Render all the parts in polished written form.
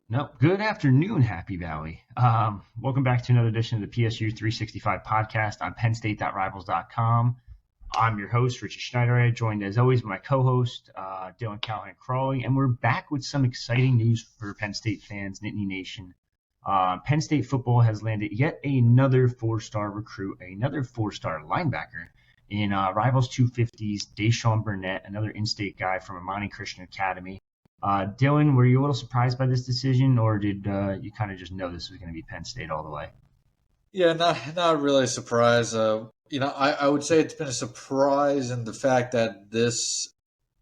No, good afternoon, Happy Valley. Welcome back to another edition of the PSU 365 podcast on PennState.rivals.com. I'm your host, Richard Schneider, joined as always by my co-host, Dylan Callahan Crawley, and we're back with some exciting news for Penn State fans, Nittany Nation. Penn State football has landed yet another four-star recruit, another four-star linebacker in Rivals 250's Dayshaun Burnett, another in-state guy from Imani Christian Academy. Dylan, were you a little surprised by this decision, or did you kind of just know this was going to be Penn State all the way? Yeah, not really surprised. I would say it's been a surprise in the fact that this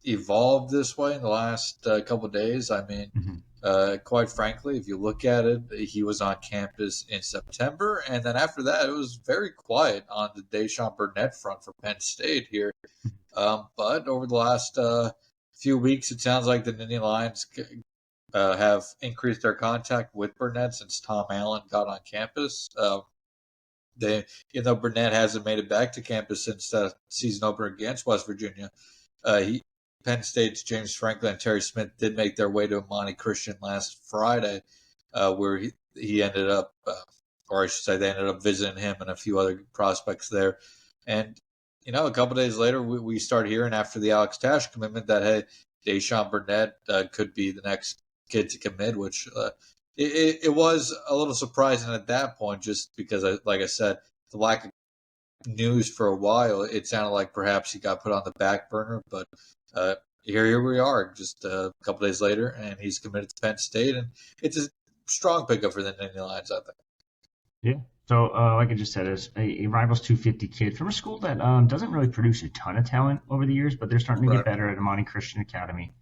evolved this way in the last couple of days. I mean, quite frankly, if you look at it, he was on campus in September, and then after that, it was very quiet on the Dayshaun Burnett front for Penn State here. But over the last few weeks, it sounds like the Nittany Lions have increased their contact with Burnett since Tom Allen got on campus. Burnett hasn't made it back to campus since the season opener against West Virginia. Penn State's James Franklin and Terry Smith did make their way to Imani Christian last Friday, where he ended up, or I should say, they ended up visiting him and a few other prospects there. And a couple days later, we start hearing after the Alex Tash commitment that, hey, Dayshaun Burnett could be the next kid to commit, which it was a little surprising at that point, just because, like I said, the lack of news for a while, it sounded like perhaps he got put on the back burner. But here we are, just a couple days later, and he's committed to Penn State, and it's a strong pickup for the Nittany Lions, I think. Yeah. So, like I just said, it's a Rivals 250 kid from a school that doesn't really produce a ton of talent over the years, but they're starting to get better at Imani Christian Academy.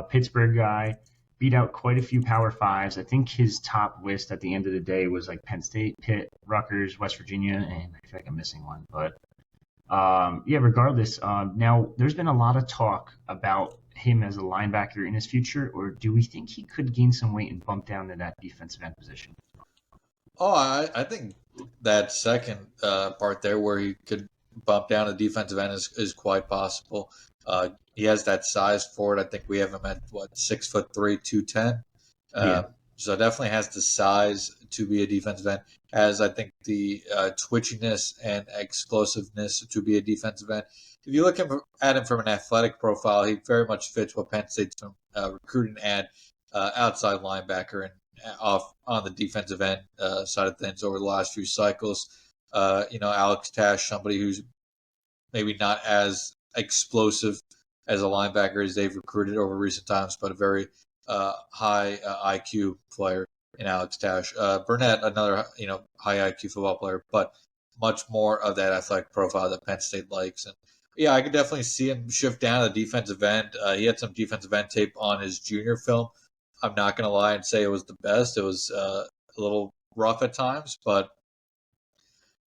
Pittsburgh guy, beat out quite a few Power Fives. I think his top list at the end of the day was like Penn State, Pitt, Rutgers, West Virginia, and I feel like I'm missing one. But regardless, now there's been a lot of talk about him as a linebacker in his future, or do we think he could gain some weight and bump down to that defensive end position? Oh, I think that second part there where he could bump down to defensive end is quite possible. He has that size for it. I think we have him at 6'3", 210. So definitely has the size to be a defensive end. Has, I think, the twitchiness and explosiveness to be a defensive end. If you look at him from an athletic profile, he very much fits what Penn State's recruiting at outside linebacker and off on the defensive end side of things over the last few cycles. Alex Tash, somebody who's maybe not as explosive as a linebacker as they've recruited over recent times, but a very high IQ player in Alex Tash. Burnett, another high IQ football player, but much more of that athletic profile that Penn State likes. And yeah, I could definitely see him shift down to the defensive end. He had some defensive end tape on his junior film. I'm not going to lie and say it was the best. It was a little rough at times, but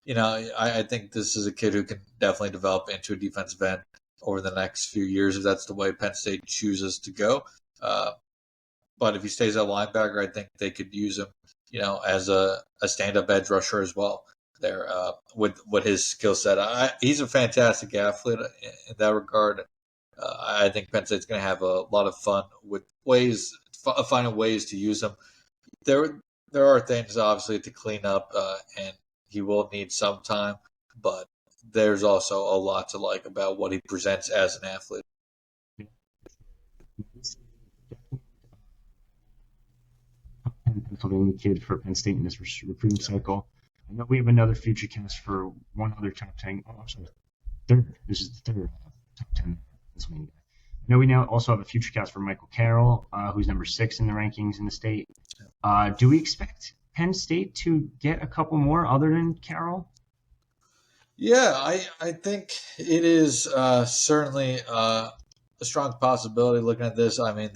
I think this is a kid who can definitely develop into a defensive end over the next few years if that's the way Penn State chooses to go. But if he stays at linebacker, I think they could use him, as a stand-up edge rusher as well. There, with his skill set, he's a fantastic athlete in that regard. I think Penn State's going to have a lot of fun with finding ways to use him. There are things obviously to clean up, and he will need some time, but there's also a lot to like about what he presents as an athlete. Pennsylvania kid for Penn State in this recruiting cycle. I know we have another future cast for one other top 10. Oh, I'm sorry, third. This is the third top 10 Pennsylvania guy. I know we now also have a future cast for Michael Carroll, who's number 6 in the rankings in the state. Do we expect Penn State to get a couple more other than Carroll? Yeah, I think it is certainly a strong possibility looking at this. I mean,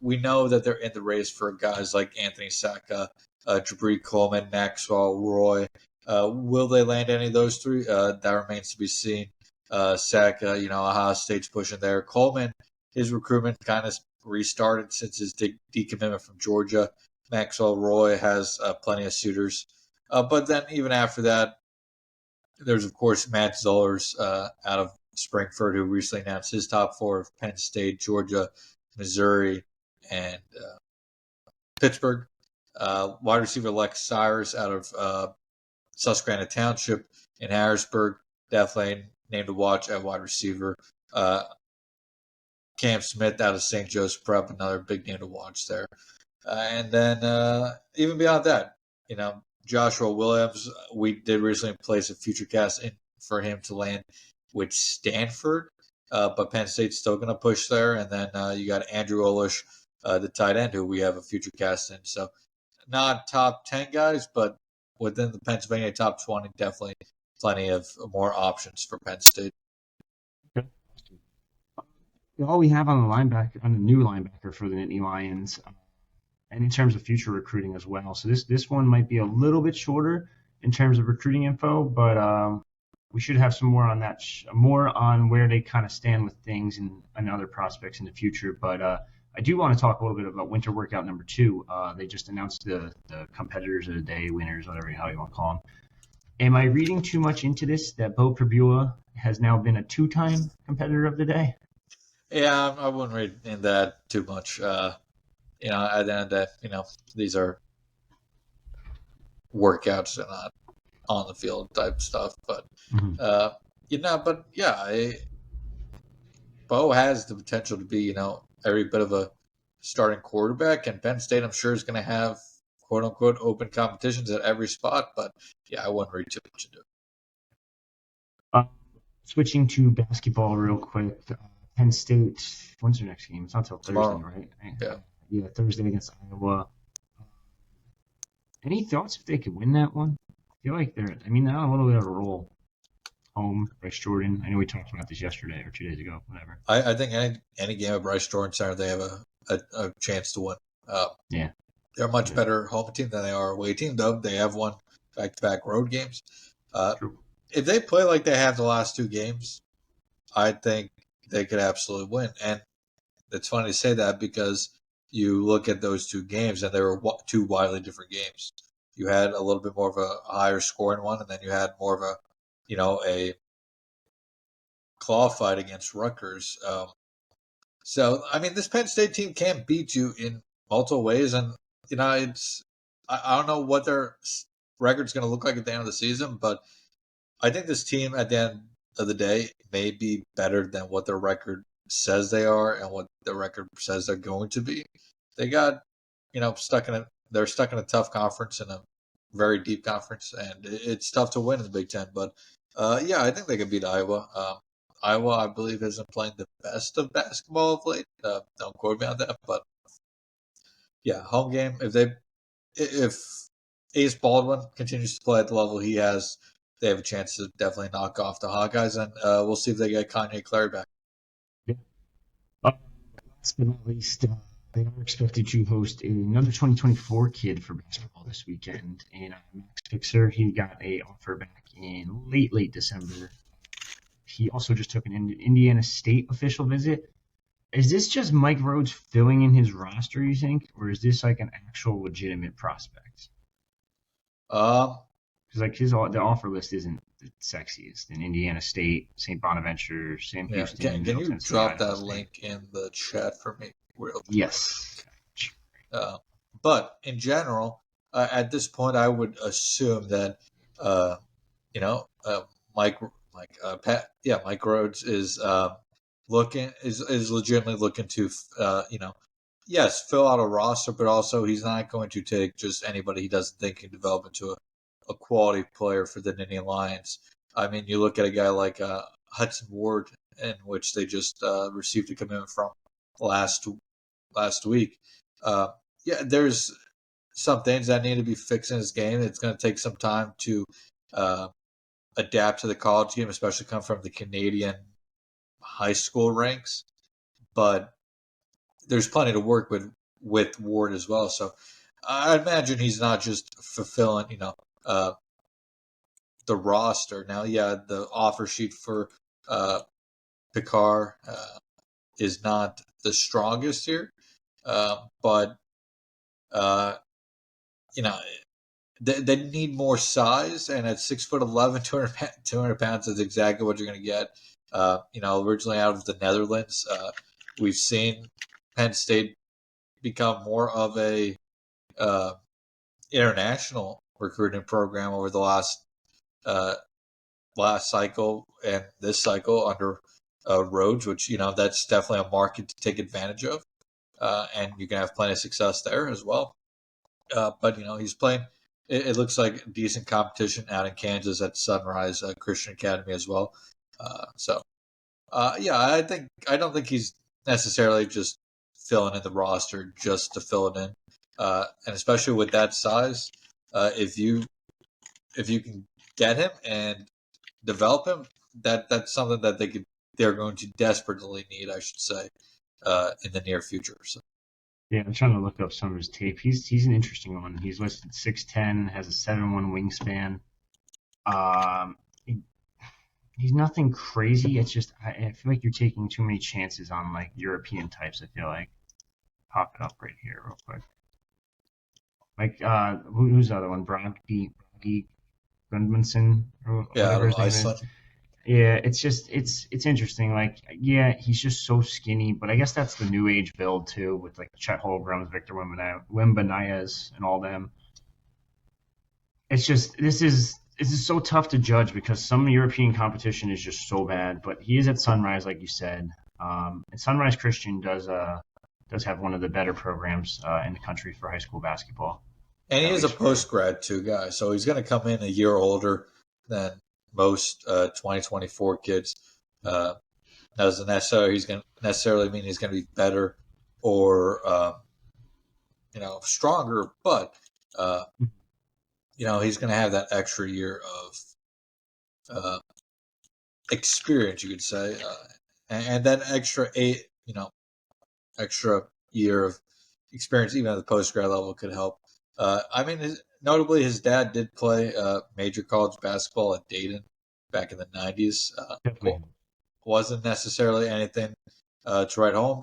we know that they're in the race for guys like Anthony Sacca, Jabri Coleman, Maxwell, Roy. Will they land any of those three? That remains to be seen. Sacca, Ohio State's pushing there. Coleman, his recruitment kind of restarted since his decommitment from Georgia. Maxwell Roy has plenty of suitors. But then even after that, there's, of course, Matt Zollers out of Springford, who recently announced his top four of Penn State, Georgia, Missouri, and Pittsburgh. Wide receiver Lex Cyrus out of Susquehanna Township in Harrisburg, definitely named to watch at wide receiver. Cam Smith out of St. Joseph Prep, another big name to watch there. And then even beyond that, Joshua Williams, we did recently place a future cast in for him to land with Stanford, but Penn State's still going to push there. And then you got Andrew Olish, the tight end, who we have a future cast in. So not top 10 guys, but within the Pennsylvania top 20, definitely plenty of more options for Penn State. Okay. All we have on the new linebacker for the Nittany Lions, and in terms of future recruiting as well. So this one might be a little bit shorter in terms of recruiting info, but we should have some more on that, more on where they kind of stand with things and other prospects in the future. But I do want to talk a little bit about winter workout number 2. They just announced the competitors of the day, winners, whatever how you want to call them. Am I reading too much into this that Bo Prabula has now been a 2-time competitor of the day? Yeah, I wouldn't read in that too much. At the end of the day, these are workouts and not on the field type stuff. But Bo has the potential to be, every bit of a starting quarterback, and Penn State, I'm sure, is going to have quote unquote open competitions at every spot. But yeah, I wouldn't read too much into it. Switching to basketball real quick. Penn State, when's their next game? It's not until Thursday, right? Yeah, Thursday against Iowa. Any thoughts if they could win that one? I feel like they're on a little bit of a roll. Home, Bryce Jordan. I know we talked about this yesterday or 2 days ago, whatever. I think any game of Bryce Jordan Center, they have a chance to win. Yeah. They're a much better home team than they are away team, though. They have won back-to-back road games. True. If they play like they have the last 2 games, I think they could absolutely win. And it's funny to say that because you look at those 2 games, and they were 2 wildly different games. You had a little bit more of a higher scoring one, and then you had more of a claw fight against Rutgers. So, this Penn State team can beat you in multiple ways, and I don't know what their record's going to look like at the end of the season, but I think this team at the end of the day may be better than what their record says they are and what the record says they're going to be. They got, they're stuck in a tough conference, in a very deep conference, and it's tough to win in the Big Ten. But I think they could beat Iowa. Iowa, I believe, isn't playing the best of basketball of late. Don't quote me on that, but yeah, home game. If Ace Baldwin continues to play at the level he has, they have a chance to definitely knock off the Hawkeyes, and we'll see if they get Kanye Clary back. Yeah. Last but not least, they are expected to host another 2024 kid for basketball this weekend. And Max Fixer, he got an offer back in late December. He also just took an Indiana State official visit. Is this just Mike Rhodes filling in his roster, you think? Or is this like an actual legitimate prospect? Because the offer list isn't the sexiest in Indiana State, St. Bonaventure, Sam Houston. Can you drop that link in the chat for me? Yes. But in general, at this point, I would assume that Mike Rhodes is legitimately looking to yes, fill out a roster, but also he's not going to take just anybody he doesn't think can develop into a quality player for the Nittany Lions. You look at a guy like Hudson Ward, in which they just received a commitment from last week. There's some things that need to be fixed in his game. It's going to take some time to adapt to the college game, especially come from the Canadian high school ranks. But there's plenty to work with Ward as well. So I imagine he's not just fulfilling, the roster. Now, the offer sheet for Picard is not the strongest here, but they need more size, and at 6'11", 200 pounds is exactly what you're going to get. Originally out of the Netherlands. We've seen Penn State become more of a international recruiting program over the last cycle and this cycle under Rhodes, which that's definitely a market to take advantage of, and you can have plenty of success there as well. But he's playing. It looks like decent competition out in Kansas at Sunrise Christian Academy as well. I don't think he's necessarily just filling in the roster just to fill it in, and especially with that size, if you can get him and develop him, that's something that they're going to desperately need, I should say, in the near future. So. Yeah, I'm trying to look up some of his tape. He's an interesting one. He's listed 6'10", has a 7'1" wingspan. He's nothing crazy. It's just I feel like you're taking too many chances on like European types. I feel like pop it up right here real quick. Like who's the other one? Bragi Gudmundsson or whatever his name Iceland. is. Yeah, it's interesting. Like, yeah, he's just so skinny, but I guess that's the new age build too, with like Chet Holmgren, Victor Wembanyama, and all them. It's just this is so tough to judge because some European competition is just so bad. But he is at Sunrise, like you said, and Sunrise Christian does have one of the better programs in the country for high school basketball. And he is a post grad too, guy, so he's going to come in a year older than most 2024 kids. Doesn't necessarily mean he's going to be better or stronger, but he's going to have that extra year of experience, you could say, and that extra extra year of experience, even at the post grad level, could help. Notably, his dad did play major college basketball at Dayton back in the 90s. Wasn't necessarily anything to write home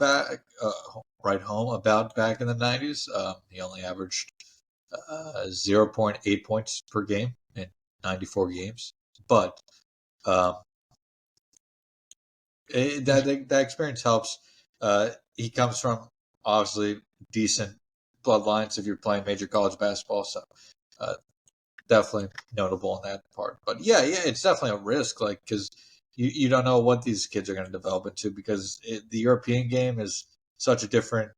about back in the 90s. He only averaged 0.8 points per game in 94 games. But that experience helps. He comes from obviously decent bloodlines if you're playing major college basketball, so definitely notable in that part. But yeah, it's definitely a risk, like because you don't know what these kids are going to develop into because the European game is such a different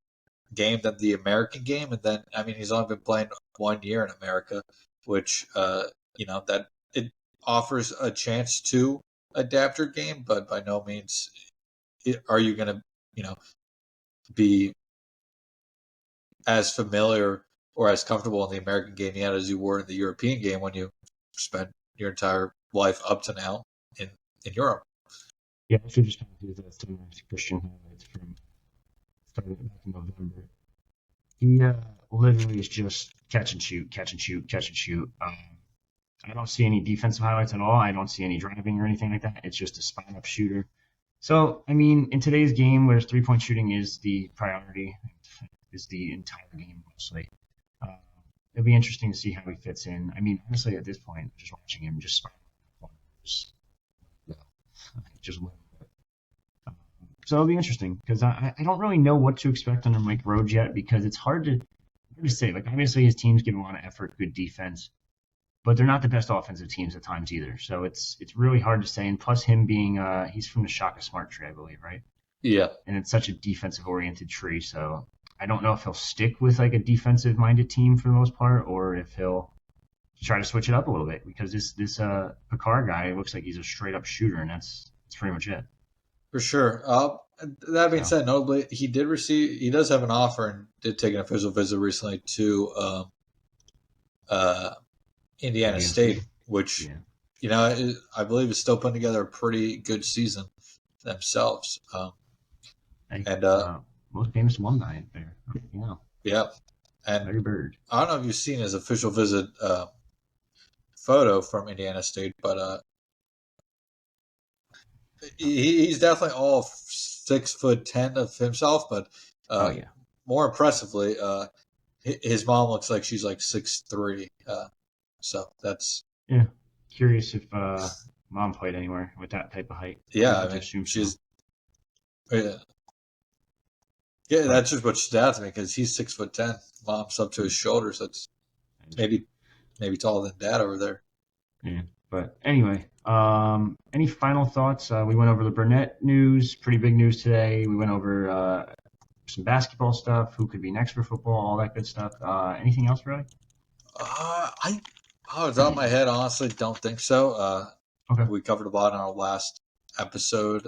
game than the American game, and then he's only been playing 1 year in America, which that it offers a chance to adapt your game, but by no means are you going to be as familiar or as comfortable in the American game yet as you were in the European game when you spent your entire life up to now in Europe. Yeah, I should just do the Sunrise Christian highlights from starting back in November. He literally is just catch and shoot, catch and shoot, catch and shoot. I don't see any defensive highlights at all. I don't see any driving or anything like that. It's just a spot up shooter. So, in today's game where 3-point shooting is the priority, is the entire game mostly. It'll be interesting to see how he fits in. Honestly, at this point, just watching him just so it'll be interesting because I don't really know what to expect under Mike Rhodes yet because it's hard to say. Like, obviously, his teams give a lot of effort, good defense, but they're not the best offensive teams at times either. So it's really hard to say. And plus, him being he's from the Shaka Smart tree, I believe, right? Yeah. And it's such a defensive oriented tree, so I don't know if he'll stick with like a defensive minded team for the most part, or if he'll try to switch it up a little bit because this Picard guy looks like he's a straight up shooter, and that's pretty much it. For sure. That being said, notably, he does have an offer and did take an official visit recently to Indiana State, which I believe is still putting together a pretty good season themselves. Most famous alumni there. Yeah. And Larry Bird. I don't know if you've seen his official visit photo from Indiana State, but he's definitely all 6'10" of himself. But more impressively, his mom looks like she's like 6'3". So that's curious if mom played anywhere with that type of height. Yeah, I I have to mean, assume so. she's yeah, yeah. But That's just what stood out to me because he's 6'10". Mom's up to his shoulders. That's maybe taller than Dad over there. yeah. But anyway, any final thoughts? We went over the Burnett news, pretty big news today. We went over some basketball stuff, who could be next for football, all that good stuff. Anything else, really? I, oh, it's on my head. Honestly, don't think so. Okay. We covered a lot on our last episode,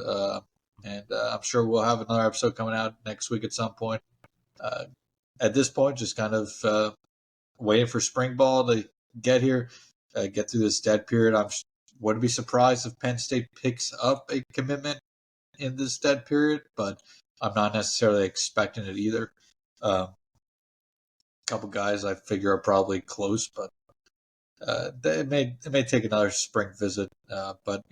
and I'm sure we'll have another episode coming out next week at some point. Uh, at this point, just kind of waiting for spring ball to get here, get through this dead period. I wouldn't be surprised if Penn State picks up a commitment in this dead period, but I'm not necessarily expecting it either. A couple guys I figure are probably close, but it may take another spring visit. But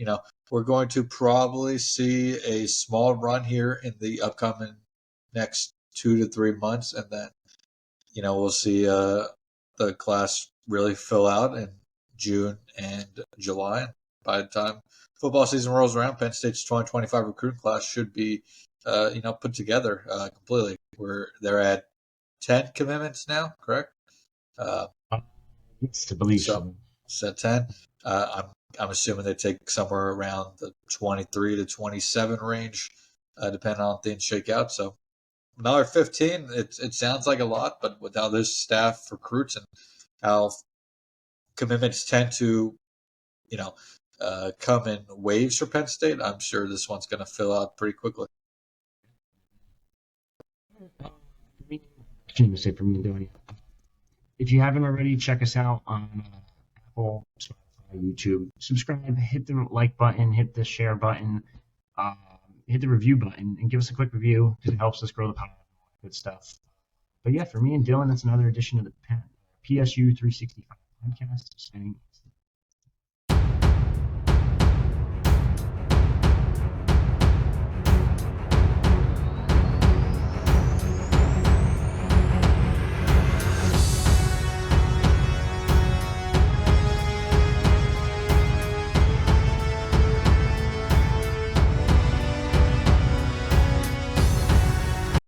we're going to probably see a small run here in the upcoming next 2 to 3 months, and then we'll see the class really fill out in June and July. By the time football season rolls around, Penn State's 2025 recruiting class should be put together completely. They're at 10 commitments now, correct? Yes, to believe So so. set 10. I'm assuming they take somewhere around the 23 to 27 range, depending on things shake out. So another 15. It sounds like a lot, but with how this staff recruits and how commitments tend to, come in waves for Penn State, I'm sure this one's going to fill out pretty quickly. I can't even say for me to do anything. If you haven't already, check us out on Apple, Spotify, YouTube. Subscribe, hit the like button, hit the share button, um, hit the review button, and give us a quick review because it helps us grow the pod and all that good stuff. But yeah, for me and Dylan, it's another edition of the PSU 365 podcast.